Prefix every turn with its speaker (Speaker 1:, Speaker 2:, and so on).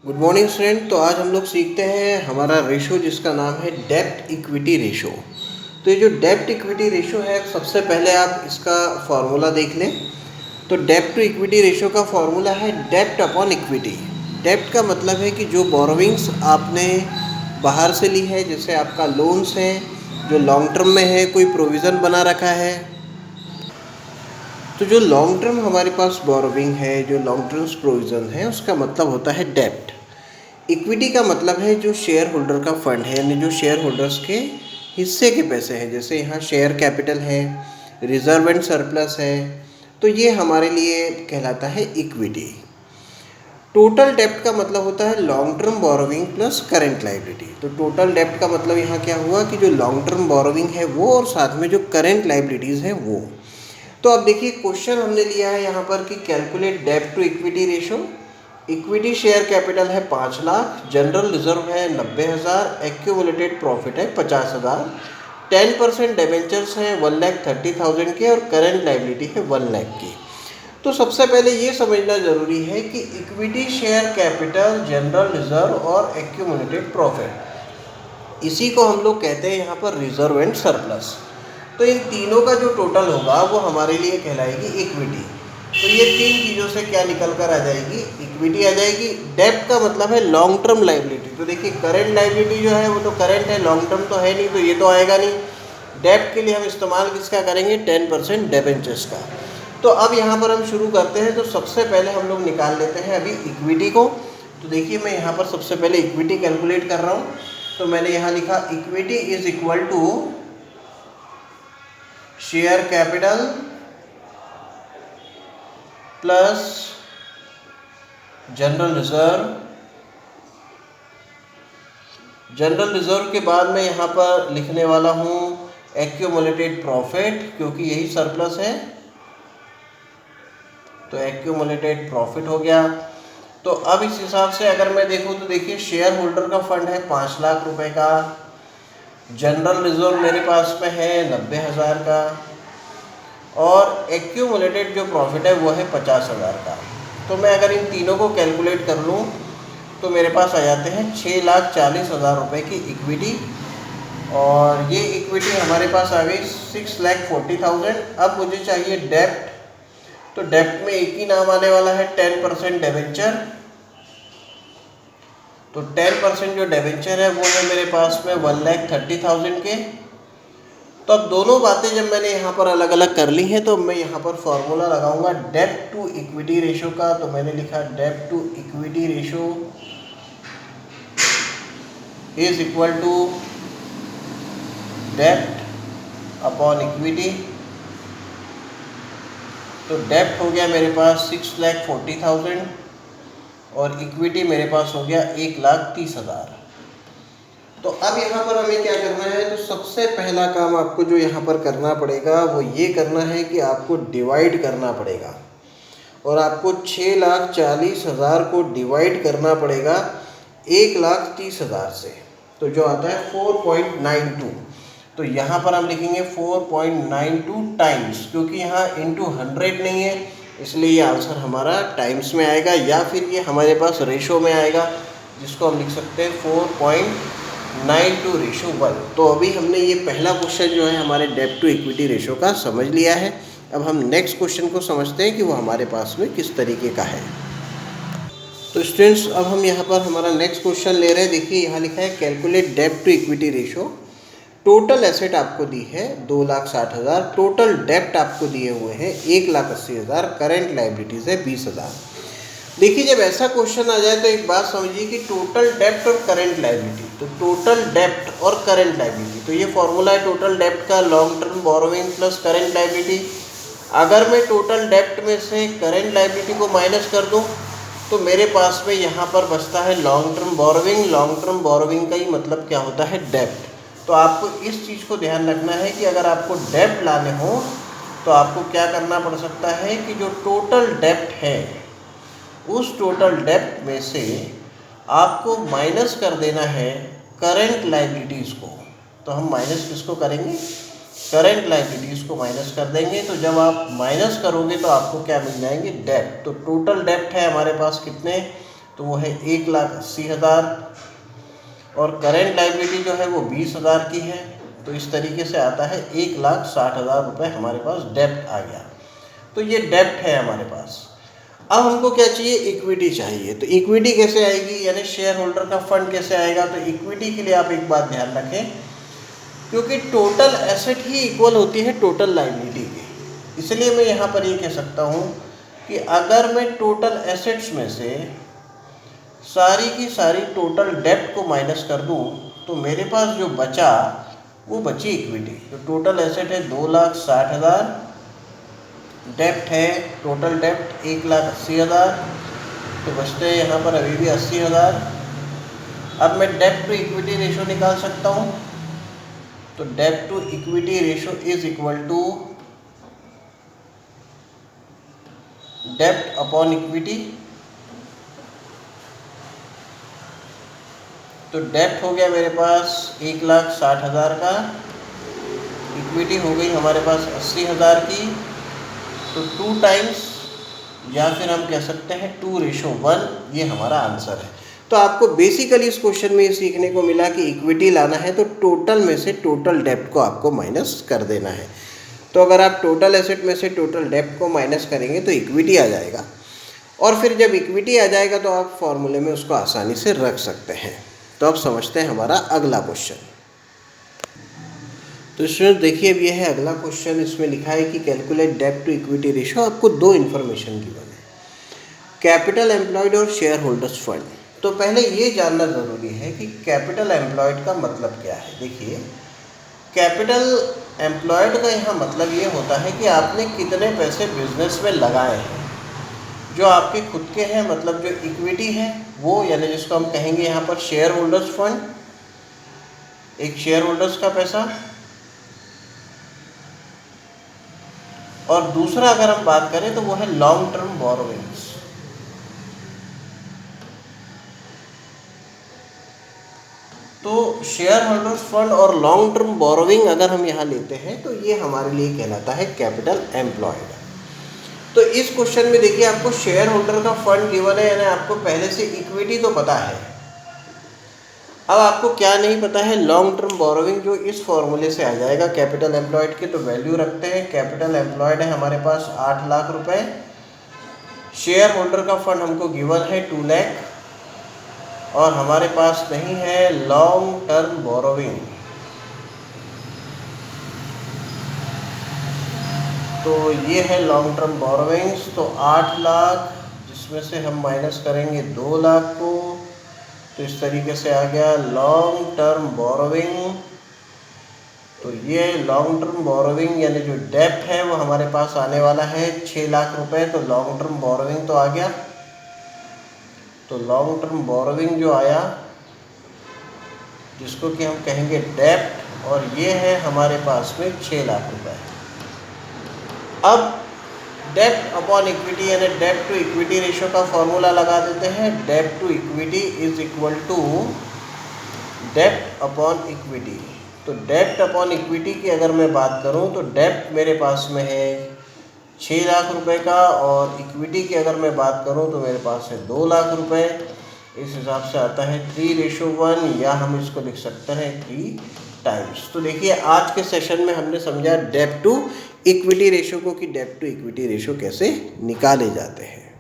Speaker 1: Good morning student. तो आज हम लोग सीखते हैं हमारा रेशो जिसका नाम है डेब्ट इक्विटी रेशो। तो ये जो डेब्ट इक्विटी रेशो है, सबसे पहले आप इसका फॉर्मूला देख लें। तो डेब्ट टू इक्विटी रेशो का फॉर्मूला है डेब्ट अपॉन इक्विटी। डेब्ट का मतलब है कि जो बोरोविंग्स आपने बाहर से ली है, जैसे आपका लोन्स है जो लॉन्ग टर्म में है, कोई प्रोविज़न बना रखा है, तो जो लॉन्ग टर्म हमारे पास बोरोविंग है, जो लॉन्ग टर्म प्रोविज़न है, उसका मतलब होता है डेब्ट। इक्विटी का मतलब है जो शेयर होल्डर का फंड है, यानी जो शेयर होल्डर्स के हिस्से के पैसे हैं। जैसे यहाँ शेयर कैपिटल है, रिजर्व एंड सरप्लस है, तो ये हमारे लिए कहलाता है इक्विटी। टोटल डेप्ट का मतलब होता है long term borrowing plus current liability. तो टोटल डेप्ट का मतलब यहाँ क्या हुआ कि जो लॉन्ग टर्म बोरोविंग है वो, और साथ में जो करेंट लाइबिलिटीज़ हैं वो। तो अब देखिए, क्वेश्चन हमने लिया है यहाँ पर कि कैलकुलेट डेब्ट to equity ratio. Equity share capital है 5 लाख, जनरल रिजर्व है 90,000, एक्यूमुलेटेड प्रॉफिट है 50,000, 10% डिबेंचर्स हैं 1,30,000 के, और करेंट लाइबिलिटी है 1 लाख की। तो सबसे पहले ये समझना ज़रूरी है कि equity share capital, general reserve और एक्यूमुलेटेड प्रॉफिट, इसी को हम लोग कहते हैं यहाँ पर रिजर्व एंड सरप्लस। तो इन तीनों का जो टोटल होगा वो हमारे लिए कहलाएगी इक्विटी। तो ये तीन चीज़ों से क्या निकल कर आ जाएगी, इक्विटी आ जाएगी। डेब्ट का मतलब है लॉन्ग टर्म लाइबिलिटी। तो देखिए, करेंट लाइबिलिटी जो है वो तो करेंट है, लॉन्ग टर्म तो है नहीं, तो ये तो आएगा नहीं। डेब्ट के लिए हम इस्तेमाल किसका करेंगे, 10% डिबेंचर्स का। तो अब यहाँ पर हम शुरू करते हैं। तो सबसे पहले हम लोग निकाल लेते हैं अभी इक्विटी को। तो देखिए, मैं यहाँ पर सबसे पहले इक्विटी कैलकुलेट कर रहा हूँ। तो मैंने यहाँ लिखा equity is equal to share capital plus general reserve. General reserve के बाद मैं यहाँ पर लिखने वाला हूँ एक्यूमुलेटेड प्रॉफिट, क्योंकि यही सरप्लस है, तो एक्यूमुलेटेड प्रॉफिट हो गया। तो अब इस हिसाब से अगर मैं देखूँ तो देखिए, शेयर होल्डर का फंड है 5 लाख रुपए का, जनरल रिजर्व मेरे पास में है 90,000 का, और एक्यूमुलेटेड जो प्रॉफिट है वो है 50,000 का। तो मैं अगर इन तीनों को कैलकुलेट कर लूँ तो मेरे पास आ जाते हैं 6,40,000 रुपये की इक्विटी। और ये इक्विटी हमारे पास आ गई 6,40,000। अब मुझे चाहिए डेब्ट। तो डेब्ट में एक ही नाम आने वाला है, 10% डिबेंचर। तो 10% जो डिबेंचर है वो है मेरे पास में 1,30,000 के। तो अब दोनों बातें जब मैंने यहाँ पर अलग अलग कर ली हैं, तो मैं यहाँ पर फॉर्मूला लगाऊंगा डेब्ट टू इक्विटी रेशो का। तो मैंने लिखा डेब्ट to equity ratio is equal to डेब्ट अपॉन इक्विटी। तो डेब्ट हो गया मेरे पास 6,40,000 और इक्विटी मेरे पास हो गया 1,30,000। तो अब यहाँ पर हमें क्या करना है, तो सबसे पहला काम आपको जो यहाँ पर करना पड़ेगा वो ये करना है कि आपको डिवाइड करना पड़ेगा, और आपको 6,40,000 को डिवाइड करना पड़ेगा 1,30,000 से। तो जो आता है 4.92। तो यहाँ पर हम लिखेंगे 4.92 टाइम्स, क्योंकि यहाँ इंटू 100 नहीं है, इसलिए ये आंसर हमारा टाइम्स में आएगा, या फिर ये हमारे पास रेशो में आएगा, जिसको हम लिख सकते हैं 4.92 रेशो 1। तो अभी हमने ये पहला क्वेश्चन जो है हमारे डेब्ट टू इक्विटी रेशो का समझ लिया है। अब हम नेक्स्ट क्वेश्चन को समझते हैं कि वो हमारे पास में किस तरीके का है। तो स्टूडेंट्स, अब हम यहाँ पर हमारा नेक्स्ट क्वेश्चन ले रहे हैं। देखिए, यहाँ लिखा है कैलकुलेट डेब्ट to equity ratio. Total asset आपको दी है 2,60,000, टोटल डेब्ट आपको दिए हुए हैं 1,80,000, करेंट लाइबिलिटीज़ है 20,000। देखिए, जब ऐसा क्वेश्चन आ जाए तो एक बात समझिए कि टोटल डेब्ट और करेंट लाइबिलिटी, तो टोटल डेब्ट और करेंट लाइबिलिटी, तो ये फॉर्मूला है टोटल डेब्ट का, long term borrowing plus current liability. अगर मैं टोटल डेब्ट में से करेंट लाइबिलिटी को माइनस कर दूं तो मेरे पास में यहाँ पर बचता है long term borrowing. Long term borrowing का ही मतलब क्या होता है, डेब्ट। तो आपको इस चीज़ को ध्यान रखना है कि अगर आपको डेब्ट लाने हो तो आपको क्या करना पड़ सकता है कि जो टोटल डेब्ट है उस टोटल डेब्ट में से आपको माइनस कर देना है करेंट लाइबिलिटीज़ को। तो हम माइनस किसको करेंगे, करेंट लाइबिलिटीज़ को माइनस कर देंगे। तो जब आप माइनस करोगे तो आपको क्या मिल जाएंगे, डेब्ट। तो टोटल डेब्ट है हमारे पास कितने, तो वो है 1,80,000 और करेंट लाइबिलिटी जो है वो 20,000 की है। तो इस तरीके से आता है 1,60,000 रुपये हमारे पास डेप्ट आ गया। तो ये डेप्ट है हमारे पास। अब हमको क्या चाहिए, इक्विटी चाहिए। तो इक्विटी कैसे आएगी, यानी शेयर होल्डर का फंड कैसे आएगा। तो इक्विटी के लिए आप एक बात ध्यान रखें, क्योंकि टोटल एसेट ही इक्वल होती है टोटल लाइबिलिटी की, इसलिए मैं यहाँ पर ये कह सकता हूँ कि अगर मैं टोटल एसेट्स में से सारी की सारी टोटल डेप्ट को माइनस कर दूँ तो मेरे पास जो बचा वो बची इक्विटी। तो टोटल एसेट है 2,60,000, डेप्ट है टोटल डेप्ट 1,80,000, तो बचते हैं यहाँ पर अभी भी 80,000। अब मैं डेप्ट टू इक्विटी रेशो निकाल सकता हूँ। तो डेप्ट to equity ratio is equal to dept upon equity. तो डेप्ट हो गया मेरे पास 1,60,000 का, इक्विटी हो गई हमारे पास 80,000 की। तो 2 टाइम्स, या फिर हम कह सकते हैं 2:1, ये हमारा आंसर है। तो आपको बेसिकली इस क्वेश्चन में ये सीखने को मिला कि इक्विटी लाना है तो टोटल में से टोटल डेप्ट को आपको माइनस कर देना है। तो अगर आप टोटल एसेट में से टोटल डेप्ट को माइनस करेंगे तो इक्विटी आ जाएगा, और फिर जब इक्विटी आ जाएगा तो आप फॉर्मूले में उसको आसानी से रख सकते हैं। तो अब समझते हैं हमारा अगला क्वेश्चन। तो इसमें देखिए, अब ये है अगला क्वेश्चन। इसमें लिखा है कि कैलकुलेट डेप्ट टू इक्विटी रेशो। आपको 2 इन्फॉर्मेशन गिवन है, कैपिटल एम्प्लॉयड और शेयर होल्डर्स फंड। तो पहले ये जानना ज़रूरी है कि कैपिटल एम्प्लॉयड का मतलब क्या है। देखिए, कैपिटल एम्प्लॉयड का यहाँ मतलब ये होता है कि आपने कितने पैसे बिजनेस में लगाए हैं। जो आपके खुद के हैं, मतलब जो इक्विटी है वो, यानी जिसको हम कहेंगे यहाँ पर शेयर होल्डर्स फंड, एक शेयर होल्डर्स का पैसा। और दूसरा अगर हम बात करें तो वो है लॉन्ग टर्म बोरोविंग्स। तो शेयर होल्डर्स फंड और लॉन्ग टर्म बोरोविंग अगर हम यहाँ लेते हैं तो ये हमारे लिए कहलाता है कैपिटल एम्प्लॉयड। तो इस क्वेश्चन में देखिए, आपको शेयर होल्डर का फंड गिवन है, यानी आपको पहले से इक्विटी तो पता है। अब आपको क्या नहीं पता है, लॉन्ग टर्म बोरोविंग, जो इस फॉर्मूले से आ जाएगा कैपिटल एम्प्लॉयड के। तो वैल्यू रखते हैं, कैपिटल एम्प्लॉयड है हमारे पास 8 लाख रुपए, शेयर होल्डर का फंड हमको गिवन है 2 लाख, और हमारे पास नहीं है लॉन्ग टर्म बोरोविंग। तो ये है लॉन्ग टर्म बोरोविंग्स। तो 8 लाख, जिसमें से हम माइनस करेंगे 2 लाख को, तो इस तरीके से आ गया लॉन्ग टर्म बोरोविंग। तो ये लॉन्ग टर्म बोरोविंग यानी जो डेप्ट है वो हमारे पास आने वाला है 6 लाख रुपए। तो लॉन्ग टर्म बोरोविंग तो आ गया। तो लॉन्ग टर्म बोरोविंग जो आया, जिसको कि हम कहेंगे डेप्ट, और ये है हमारे पास में 6 लाख रुपए। अब डेप्ट अपॉन इक्विटी यानी डेप्ट टू इक्विटी रेशियो का फॉर्मूला लगा देते हैं। डेप्ट to equity is equal to dept upon equity. तो डेप्ट अपॉन इक्विटी की अगर मैं बात करूं तो डेप्ट मेरे पास में है 6 लाख रुपए का, और इक्विटी की अगर मैं बात करूं तो मेरे पास है 2 लाख रुपए। इस हिसाब से आता है 3:1, या हम इसको लिख सकते हैं 3 टाइम्स। तो देखिए, आज के सेशन में हमने समझा डेप्ट टू इक्विटी रेशो को, कि डेप्ट टू इक्विटी रेशो कैसे निकाले जाते हैं।